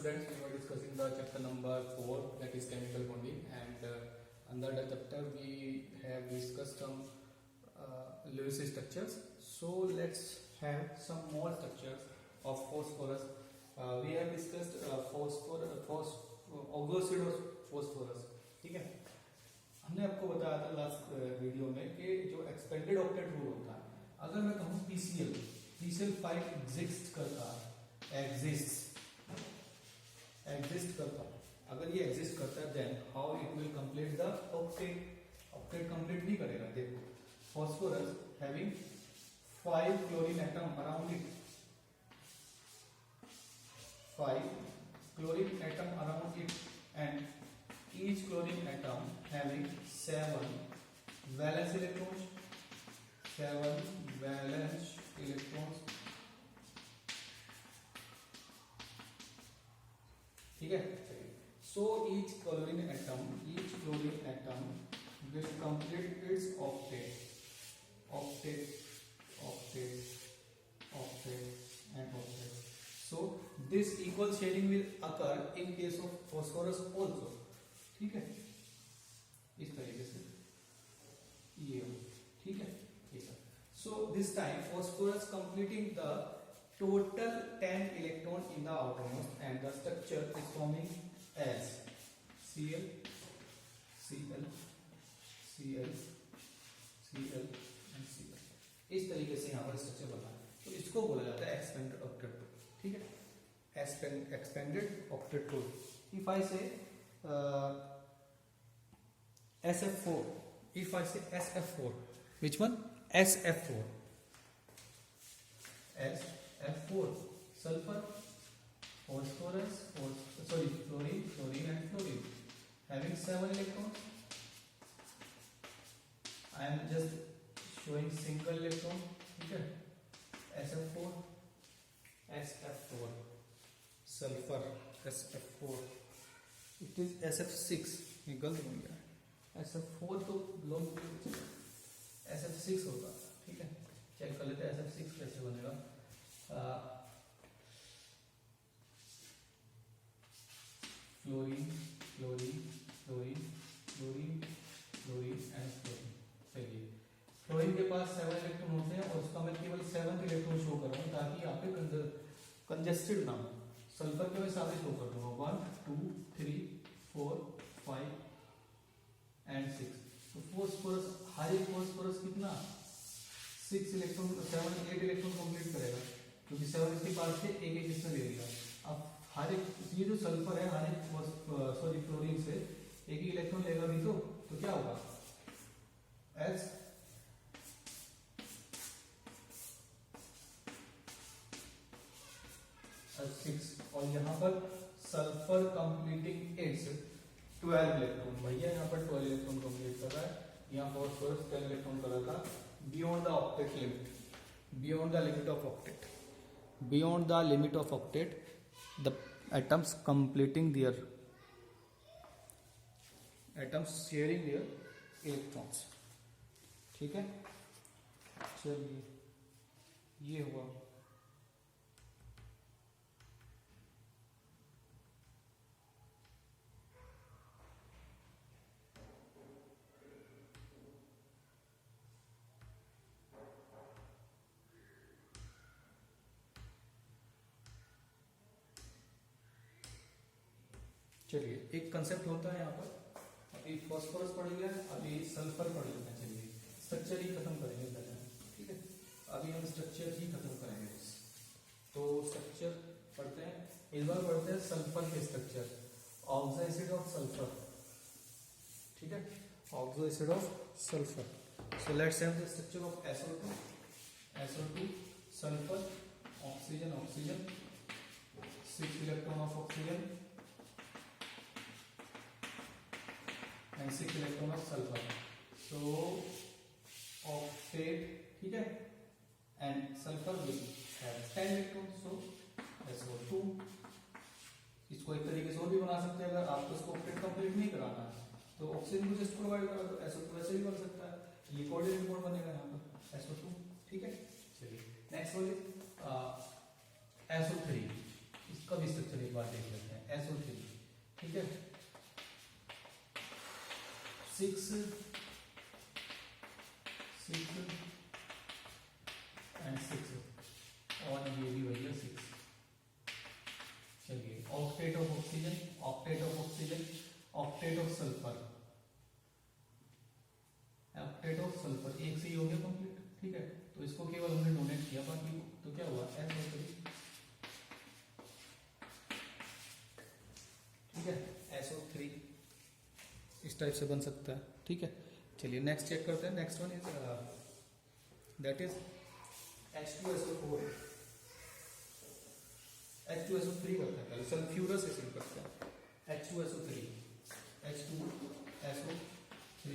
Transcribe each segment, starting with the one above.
students, we were discussing the chapter number 4, that is chemical bonding, and under the chapter we have discussed some Lewis structures. So let's have some more structures of phosphorus. We have discussed phosphorus, ठीक है। हमने आपको बताया था last video में कि जो expanded octet rule होता है, अगर मैं कहूँ PCl 5 एग्जिस्ट करता है, अगर ये एग्जिस्ट करता है, then how it will complete the octet complete नहीं करेगा। देखो, phosphorus having 5 chlorine atom around it, 5 chlorine atom around it, and each chlorine atom having 7 valence electrons, ठीक है। So each chlorine atom will complete its octet and octet. So this equal shading will occur in case of phosphorus also, ठीक है। इस तरीके से ये, ठीक है। So this time phosphorus completing the total 10 electron in the outermost, and the structure is forming as Cl and Cl। इस तरीके से यहाँ पर स्ट्रक्चर बना है, तो इसको बोला जाता है एक्सपेंडेड ऑक्टेट, ठीक है। Expanded octet rule. If I say SF4, which one? SF4, sulfur, phosphorus, chlorine and fluorine having 7 electrons. I am just showing single electron, ठीक है। SF4, sulfur SF4, it is SF6, ये गलत हो गया, SF4 तो belong SF6 होगा, ठीक है। चेक कर लेते हैं SF6 कैसे बनेगा। Fluorine and fluorine. चलिए, फ्लोरीन के पास 7 इलेक्ट्रॉन होते हैं और उसका मैं केवल 7th इलेक्ट्रॉन शो कर रहा हूँ ताकि यहाँ पे कंजेस्टेड ना हो। सल्फर के मैं सारे शो कर दूंगा, 1 2 3 4 5 एंड 6। तो फोस्फोरस, हर एक फोस्फोरस कितना 8 इलेक्ट्रॉन कंप्लीट करेगा, क्योंकि 7 इसके पास से एक इसने ले लिया। अब हर एक, ये जो सल्फर है, हर एक क्लोरीन से एक ही इलेक्ट्रॉन लेगा भी, तो क्या होगा S6। और यहाँ पर सल्फर कंप्लीटिंग इट्स 12 इलेक्ट्रॉन, भैया यहाँ पर 12 इलेक्ट्रॉन कंप्लीट कर रहा है, यहाँ फॉस्फोरस 10 इलेक्ट्रॉन कर रहा था। Beyond the limit of octet, the atoms sharing their electrons, ठीक है। चलिए, ये हुआ। चलिए, एक कंसेप्ट होता है यहाँ पर, अभी फॉस्फोरस पढ़ लिया, अभी सल्फर पढ़ लेते हैं। चलिए, स्ट्रक्चर ही खत्म करेंगे पहले, ठीक है। अभी हम स्ट्रक्चर ही खत्म करेंगे, तो स्ट्रक्चर पढ़ते हैं। इस बार पढ़ते हैं सल्फर के structure, oxo acid of sulphur, ठीक है, oxo acid of sulphur. So let's have the structure of SO2 sulphur, oxygen 6 electron of oxygen and 6 electron of sulphur. So octet, ठीक है, and sulphur will have 10 electron, so SO2। इसको एक तरीके से और भी बना सकते हैं, अगर आपको इसको ऑक्टेट कंप्लीट नहीं कराना है तो ऑक्सीजन को जस्ट प्रोवाइड करा दो, SO2 वैसे भी बन सकता है, ये कोऑर्डिनेट बॉन्ड बनेगा यहाँ पर SO2, ठीक है। चलिए, नेक्स्ट वन इज SO3, इसका भी स्ट्रक्चर एक बार देख लेते हैं। SO3, ठीक है। 6 एंड 6 और ये भी भैया 6। चलिए octet of oxygen, octet of oxygen, octet of sulphur, octet of sulphur एक से ही हो गया कंप्लीट, ठीक है। तो इसको केवल हमने डोनेट किया, बाकी तो क्या हुआ SO3, ठीक है। SO3 इस टाइप से बन सकता है, ठीक है। चलिए नेक्स्ट चेक करते हैं। Next one is that is H2SO4, H2SO3 करते हैं पहले, सल्फ्यूरस एसिड करते हैं। H2SO3, H2SO3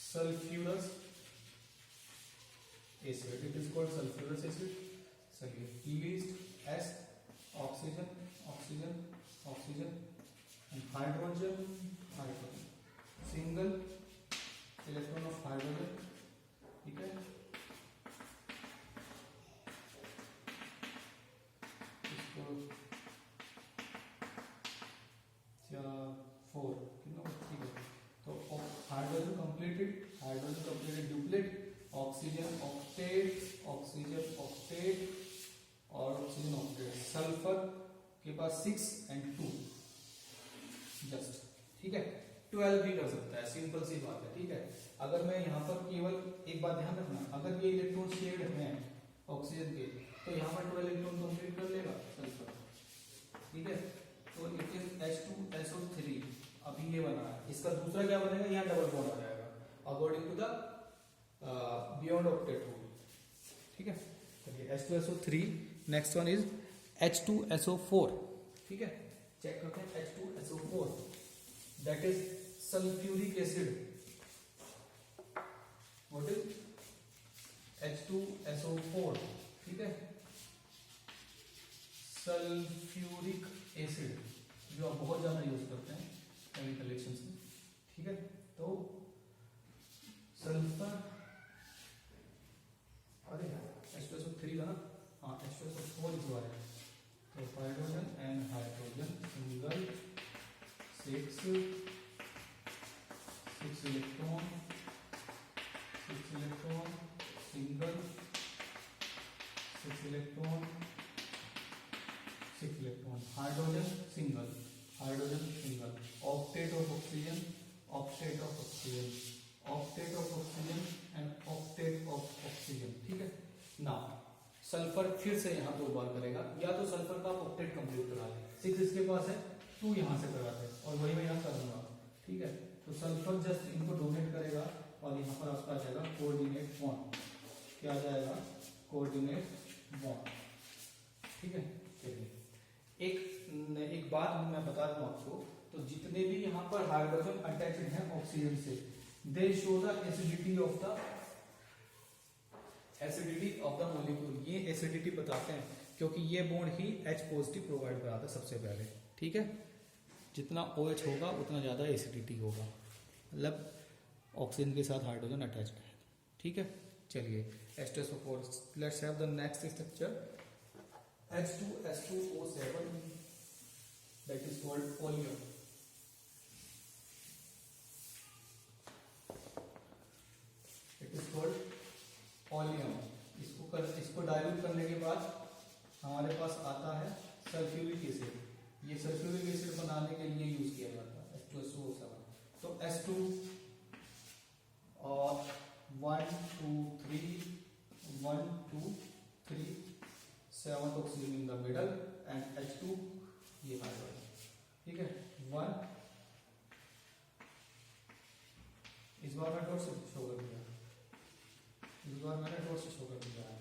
sulphurous acid, it is called sulphurous acid. चलिए least S oxygen, oxygen, oxygen and hydrogen, hydrogen, single electron of hydrogen, ठीक है। इसको 4, ठीक है। तो hydrogen completed, hydrogen completed duplet, oxygen octet, oxygen octet और ऑक्सीजन ऑक्टेट। सल्फर के पास 6 एंड 2 जस्ट, ठीक है। 12 भी कर सकता है, सिंपल सी बात है, ठीक है। अगर मैं यहाँ पर केवल एक बात ध्यान रखना, अगर ये इलेक्ट्रॉन शेयर्ड है ऑक्सीजन के, तो यहाँ पर 12 इलेक्ट्रॉन कंप्लीट कर लेगा सल्फर, ठीक है। तो इट इज H2SO3, अभी ये बना है, इसका दूसरा क्या बनेगा, यहाँ डबल बॉन्ड आ जाएगा according to the beyond octet rule, ठीक है। चलिए H2SO3, next one is H2SO4, ठीक है। चेक करते हैं H2SO4, that is sulphuric acid. What is H2SO4, ठीक है, सल्फ्यूरिक एसिड, जो आप बहुत ज्यादा यूज करते हैं केमिकल रिएक्शंस में, ठीक है। तो सल्फर, अरे H2SO3 का ना, हाँ H2SO4 इस बार है। तो hydrogen and hydrogen single 6 electron, 6 electron single, 6 electron, 6 electron, hydrogen single, hydrogen single, octet of oxygen, octet of oxygen, octet of oxygen and octet of oxygen, ठीक है ना। सल्फर फिर से यहाँ 2 बार करेगा, या तो सल्फर का ऑक्टेट कंप्लीट करा ले, 6 इसके पास है, 2 यहाँ से कराते हैं और वही मैं यहाँ करूंगा, ठीक है। तो सल्फर जस्ट इनको डोनेट करेगा और यहाँ पर आपका आ जाएगा कोऑर्डिनेट बॉन्ड, क्या आ जाएगा, कोऑर्डिनेट बॉन्ड, ठीक है। चलिए एक बात मैं बता दूं आपको, तो जितने भी यहाँ पर हाइड्रोजन अटैच्ड हैं ऑक्सीजन से, दे show the acidity of the molecule, ये एसिडिटी बताते हैं क्योंकि ये बॉन्ड ही H पॉजिटिव प्रोवाइड कराता है सबसे पहले, ठीक है। जितना OH होगा उतना ज्यादा एसिडिटी होगा, मतलब ऑक्सीजन के साथ हाइड्रोजन अटैच्ड है, ठीक है। चलिए H2SO4, let's have the next structure H2S2O7, that is called oleum. It is called oleum. इसको डाइल्यूट करने के बाद हमारे पास आता है सल्फ्यूरिक एसिड, ये सल्फ्यूरिक एसिड बनाने के लिए यूज किया जाता है H2SO7। तो S2 और 1 2 3 1 2 3 7th oxygen in the middle and H2 ये हाइड्रोजन, ठीक है। 1 इस बार मैं डॉट से शो कर दिया, इस बार मैंने डॉट से शो कर दिया है।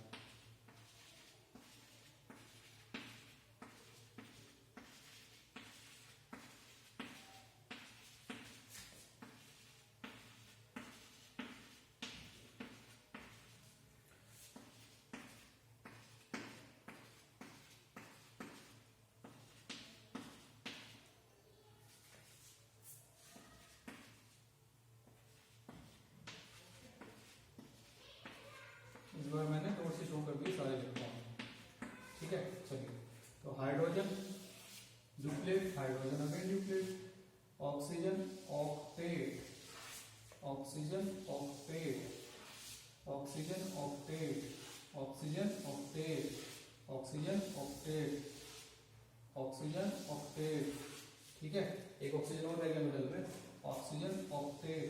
इस बार मैंने डॉट से शो कर दिए सारे इलेक्ट्रॉन, ठीक है। चलिए तो hydrogen deplete, hydrogen again deplete, oxygen octet, oxygen octet, oxygen octet, oxygen octet, oxygen octet, oxygen octet, ठीक है। एक ऑक्सीजन और रह गया मिडल में, ऑक्सीजन ऑक्टेट,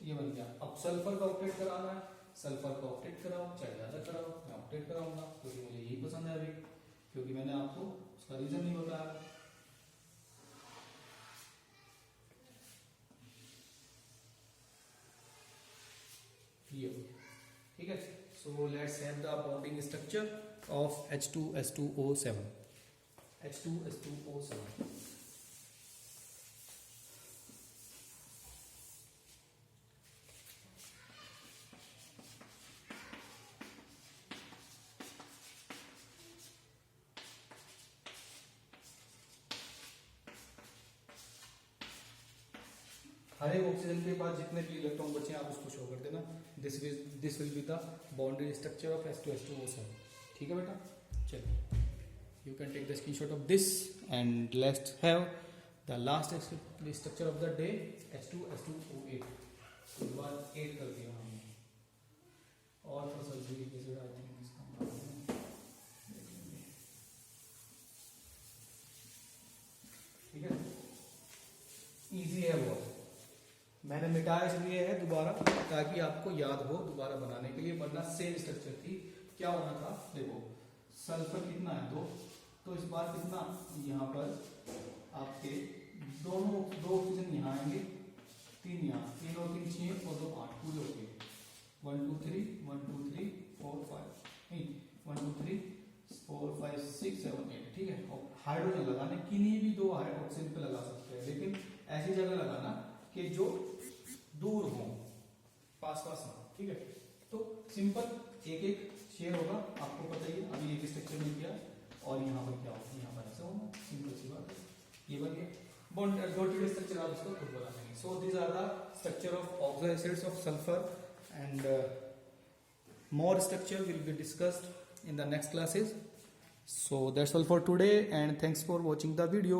ये बन गया। अब सल्फर का ऑक्टेट कराना है, सल्फर का ऑक्टेट कराओ, चाहे ज्यादा कराओ, मैं ऑक्टेट कराऊंगा क्योंकि मुझे यही पसंद है अभी, क्योंकि मैंने आपको उसका रीजन नहीं बताया। ये ठीक है। So let's have the bonding structure of H2S2O7, H2S2O7। हर एक ऑक्सीजन के पास जितने भी इलेक्ट्रॉन बचे हैं आप उसको शो कर देना। This will be the bonded structure of H2S2O7, ठीक है बेटा। चलिए, you can take the screenshot of this and let's have the last structure of the day, H2S2O8। उसके बाद 8 कर दिया हमने, और फसल भी जैसे आई थिंक इसका नाम देख लेंगे, ठीक है। इजी है बहुत, मैंने मिटाया इसलिए है दोबारा ताकि आपको याद हो दोबारा बनाने के लिए, वरना सेम स्ट्रक्चर थी। क्या होना था, देखो सल्फर कितना है 2, तो इस बार कितना यहाँ पर आपके दो ऑक्सीजन यहाँ आएंगे, 3 यहाँ, 3 और 3 6 और 2 8 पूरे होंगे। 1 2 3 1 2 3 4 5 नहीं 1 2 3 4 5 6 7 8, ठीक है। और हाइड्रोजन लगाने किन्हीं भी 2 ऑक्सीजन पे लगा सकते हैं, लेकिन ऐसी जगह लगाना कि जो दूर हो, पास पास ना, ठीक है। तो सिंपल एक एक शेयर होगा, आपको पता ही है, अभी एक स्ट्रक्चर मिल गया और यहाँ पर क्या होगा, यहाँ पर ऐसा होगा, सिंपल सी बात है, ये बन गया बॉन्डेड स्ट्रक्चर। आप इसको खुद बना लेंगे। So these are the structure of oxidised acids of sulphur and more structure will be discussed in the next classes. So that's all for today and thanks for watching the video.